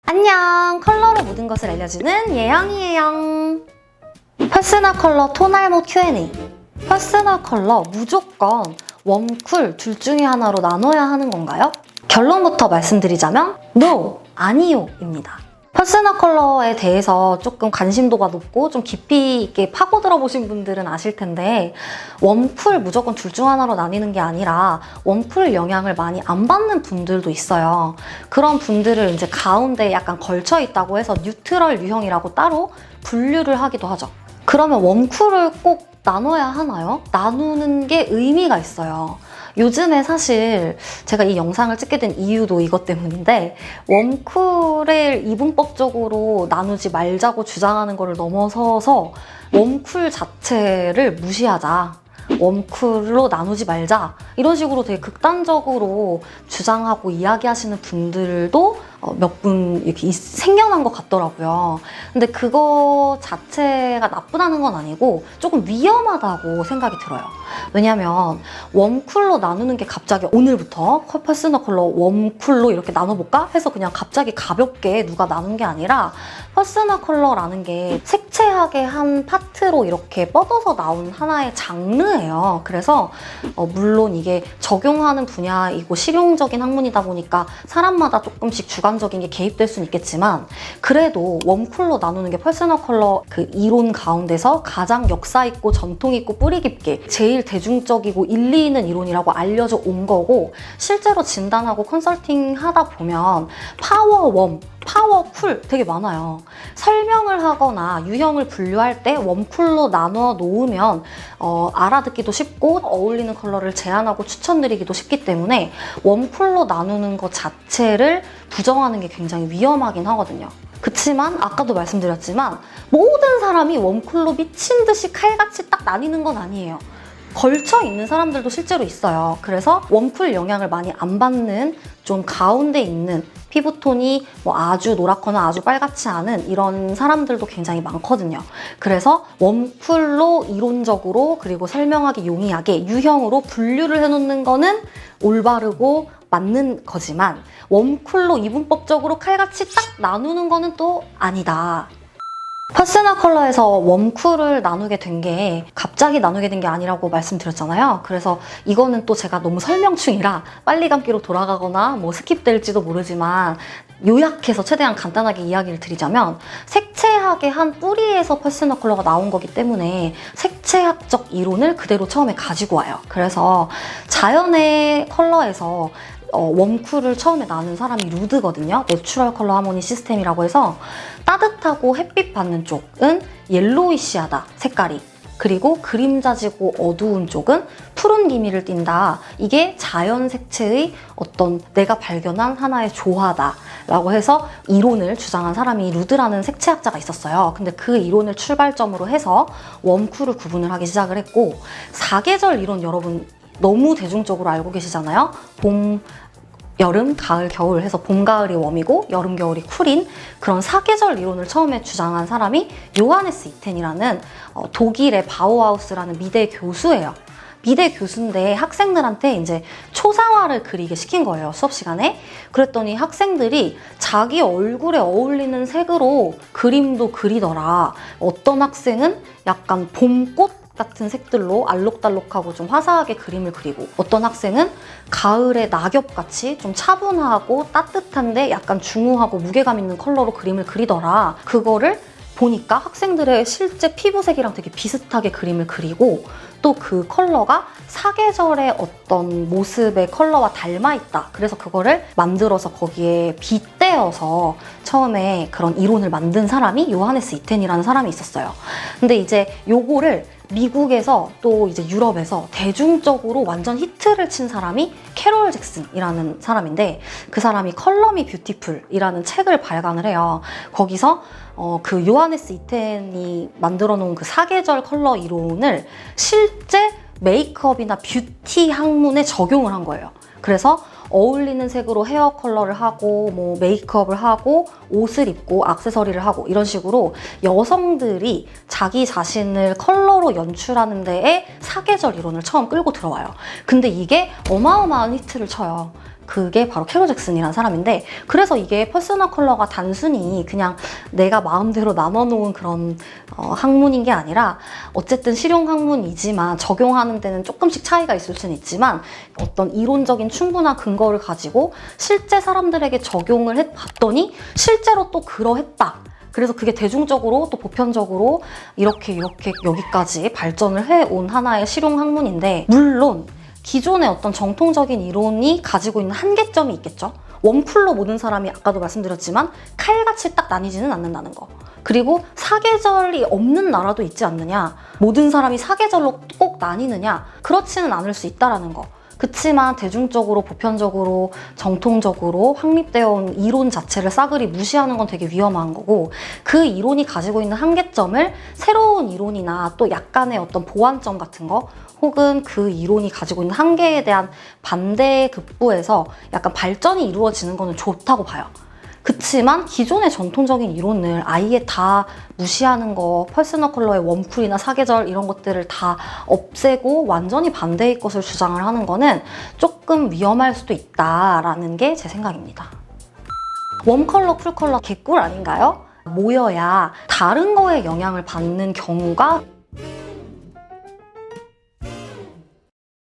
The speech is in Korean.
안녕! 컬러로 모든 것을 알려주는 예영이에요. 퍼스널 컬러 톤알모 Q&A. 퍼스널 컬러 무조건 웜, 쿨 둘 중에 하나로 나눠야 하는 건가요? 결론부터 말씀드리자면 NO! 아니요! 입니다. 퍼스널 컬러에 대해서 조금 관심도가 높고 좀 깊이 있게 파고들어 보신 분들은 아실 텐데 웜, 쿨 무조건 둘 중 하나로 나뉘는 게 아니라 웜, 쿨 영향을 많이 안 받는 분들도 있어요. 그런 분들을 이제 가운데 약간 걸쳐 있다고 해서 뉴트럴 유형이라고 따로 분류를 하기도 하죠. 그러면 웜, 쿨을 꼭 나눠야 하나요? 나누는 게 의미가 있어요. 요즘에 사실 제가 이 영상을 찍게 된 이유도 이것 때문인데 웜쿨을 이분법적으로 나누지 말자고 주장하는 거를 넘어서서 웜쿨 자체를 무시하자, 웜쿨로 나누지 말자 이런 식으로 되게 극단적으로 주장하고 이야기하시는 분들도 몇 분 이렇게 생겨난 것 같더라고요. 근데 그거 자체가 나쁘다는 건 아니고 조금 위험하다고 생각이 들어요. 왜냐면 웜쿨로 나누는 게 갑자기 오늘부터 퍼스널 컬러 웜쿨로 이렇게 나눠볼까? 해서 그냥 갑자기 가볍게 누가 나눈 게 아니라 퍼스널 컬러라는 게 색채하게 한 파트로 이렇게 뻗어서 나온 하나의 장르예요. 그래서 물론 이게 적용하는 분야이고 실용적인 학문이다 보니까 사람마다 조금씩 주관적인 게 개입될 수는 있겠지만 그래도 웜쿨로 나누는 게 퍼스널 컬러 그 이론 가운데서 가장 역사 있고 전통 있고 뿌리 깊게 제일 대중적이고 일리 있는 이론이라고 알려져 온 거고, 실제로 진단하고 컨설팅 하다 보면 파워 웜, 파워 쿨 되게 많아요. 설명을 하거나 유형을 분류할 때 웜쿨로 나눠 놓으면 알아듣기도 쉽고 어울리는 컬러를 제안하고 추천드리기도 쉽기 때문에 웜쿨로 나누는 것 자체를 부정하는 게 굉장히 위험하긴 하거든요. 그치만 아까도 말씀드렸지만 모든 사람이 웜쿨로 미친 듯이 칼같이 딱 나뉘는 건 아니에요. 걸쳐 있는 사람들도 실제로 있어요. 그래서 웜쿨 영향을 많이 안 받는 좀 가운데 있는 피부톤이 뭐 아주 노랗거나 아주 빨갛지 않은 이런 사람들도 굉장히 많거든요. 그래서 웜쿨로 이론적으로 그리고 설명하기 용이하게 유형으로 분류를 해놓는 거는 올바르고 맞는 거지만 웜쿨로 이분법적으로 칼같이 딱 나누는 거는 또 아니다. 퍼스널 컬러에서 웜쿨을 나누게 된 게 갑자기 나누게 된 게 아니라고 말씀드렸잖아요. 그래서 이거는 또 제가 너무 설명충이라 빨리 감기로 돌아가거나 뭐 스킵될지도 모르지만 요약해서 최대한 간단하게 이야기를 드리자면 색채학의 한 뿌리에서 퍼스널 컬러가 나온 거기 때문에 색채학적 이론을 그대로 처음에 가지고 와요. 그래서 자연의 컬러에서 웜쿨을 처음에 나눈 사람이 루드거든요. 내추럴 컬러 하모니 시스템이라고 해서 따뜻하고 햇빛 받는 쪽은 옐로이시하다, 색깔이. 그리고 그림자지고 어두운 쪽은 푸른 기미를 띈다. 이게 자연 색채의 어떤 내가 발견한 하나의 조화다 라고 해서 이론을 주장한 사람이 루드라는 색채학자가 있었어요. 근데 그 이론을 출발점으로 해서 웜쿨을 구분을 하기 시작을 했고, 사계절 이론 여러분 너무 대중적으로 알고 계시잖아요. 봄, 여름, 가을, 겨울 해서 봄, 가을이 웜이고 여름, 겨울이 쿨인 그런 사계절 이론을 처음에 주장한 사람이 요하네스 이텐이라는 독일의 바우하우스라는 미대 교수예요. 미대 교수인데 학생들한테 이제 초상화를 그리게 시킨 거예요, 수업 시간에. 그랬더니 학생들이 자기 얼굴에 어울리는 색으로 그림도 그리더라. 어떤 학생은 약간 봄꽃 같은 색들로 알록달록하고 좀 화사하게 그림을 그리고, 어떤 학생은 가을의 낙엽같이 좀 차분하고 따뜻한데 약간 중후하고 무게감 있는 컬러로 그림을 그리더라. 그거를 보니까 학생들의 실제 피부색이랑 되게 비슷하게 그림을 그리고 또 그 컬러가 사계절의 어떤 모습의 컬러와 닮아있다. 그래서 그거를 만들어서 거기에 빗대어서 처음에 그런 이론을 만든 사람이 요하네스 이텐이라는 사람이 있었어요. 근데 이제 요거를 미국에서 또 이제 유럽에서 대중적으로 완전 히트를 친 사람이 캐롤 잭슨이라는 사람인데, 그 사람이 컬러 미 뷰티풀이라는 책을 발간을 해요. 거기서 그 요하네스 이텐이 만들어 놓은 그 사계절 컬러 이론을 실제 메이크업이나 뷰티 학문에 적용을 한 거예요. 그래서 어울리는 색으로 헤어 컬러를 하고 뭐 메이크업을 하고 옷을 입고 액세서리를 하고 이런 식으로 여성들이 자기 자신을 컬러로 연출하는 데에 사계절 이론을 처음 끌고 들어와요. 근데 이게 어마어마한 히트를 쳐요. 그게 바로 캐롤 잭슨이라는 사람인데, 그래서 이게 퍼스널 컬러가 단순히 그냥 내가 마음대로 나눠놓은 그런 학문인 게 아니라, 어쨌든 실용 학문이지만 적용하는 데는 조금씩 차이가 있을 수는 있지만 어떤 이론적인 충분한 근거를 가지고 실제 사람들에게 적용을 해봤더니 실제로 또 그러했다. 그래서 그게 대중적으로 또 보편적으로 이렇게 여기까지 발전을 해온 하나의 실용 학문인데, 물론 기존의 어떤 정통적인 이론이 가지고 있는 한계점이 있겠죠. 웜쿨로 모든 사람이 아까도 말씀드렸지만 칼같이 딱 나뉘지는 않는다는 거. 그리고 사계절이 없는 나라도 있지 않느냐. 모든 사람이 사계절로 꼭 나뉘느냐. 그렇지는 않을 수 있다는 거. 그치만 대중적으로, 보편적으로, 정통적으로 확립되어 온 이론 자체를 싸그리 무시하는 건 되게 위험한 거고, 그 이론이 가지고 있는 한계점을 새로운 이론이나 또 약간의 어떤 보완점 같은 거, 혹은 그 이론이 가지고 있는 한계에 대한 반대에 급부해서 약간 발전이 이루어지는 거는 좋다고 봐요. 그치만 기존의 전통적인 이론을 아예 다 무시하는 거, 퍼스널 컬러의 웜쿨이나 사계절 이런 것들을 다 없애고 완전히 반대의 것을 주장을 하는 거는 조금 위험할 수도 있다라는 게 제 생각입니다. 웜컬러, 쿨컬러 개꿀 아닌가요? 모여야 다른 거에 영향을 받는 경우가